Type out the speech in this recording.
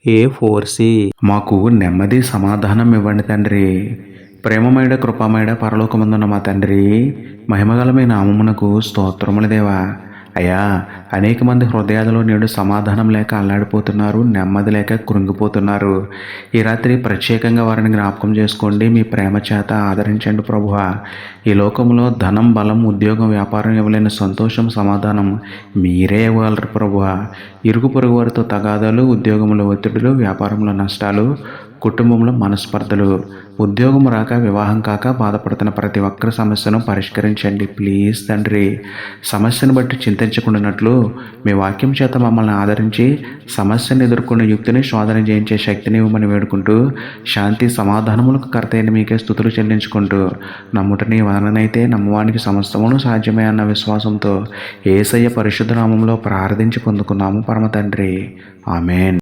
A4C మాకు నెమ్మది సమాధానం ఇవ్వండి తండ్రి. ప్రేమమయుడ కృపామయుడ పరలోకమందున్న మా తండ్రి, మహిమగల మీ నామమునకు స్తోత్రములు దేవా. అయ్యా, అనేక మంది హృదయాలలో నేడు సమాధానం లేక అల్లాడిపోతున్నారు, నెమ్మది లేక కృంగిపోతున్నారు. ఈ రాత్రి ప్రత్యేకంగా వారిని జ్ఞాపకం చేసుకోండి, మీ ప్రేమ చేత ఆదరించండి ప్రభువా. ఈ లోకంలో ధనం, బలం, ఉద్యోగం, వ్యాపారం ఇవ్వలేని సంతోషం, సమాధానం మీరే ఇవ్వగలరు ప్రభువా. ఇరుగు పొరుగు వారితో తగాదాలు, ఉద్యోగంలో ఒత్తిడులు, వ్యాపారంలో నష్టాలు, కుటుంబంలో మనస్పర్ధలు, ఉద్యోగం రాక, వివాహం కాక బాధపడుతున్న ప్రతి ఒక్కరి సమస్యను పరిష్కరించండి ప్లీజ్ తండ్రి. సమస్యను బట్టి చింతించకుండానట్లు మీ వాక్యం చేత మమ్మల్ని ఆదరించి సమస్యను ఎదుర్కొనే యుక్తిని, శోధన జయించే శక్తిని ఇవ్వమని వేడుకుంటూ, శాంతి సమాధానములకు కర్త అయిన మీకే స్తుతులు చెల్లించుకుంటూ, నమ్ముటని వదననైతే నమ్మవానికి సమస్తమును సాధ్యమే అన్న విశ్వాసంతో యేసయ్య పరిశుద్ధ నామంలో ప్రార్థించి పొందుకున్నాము పరమ తండ్రి. ఆమెన్.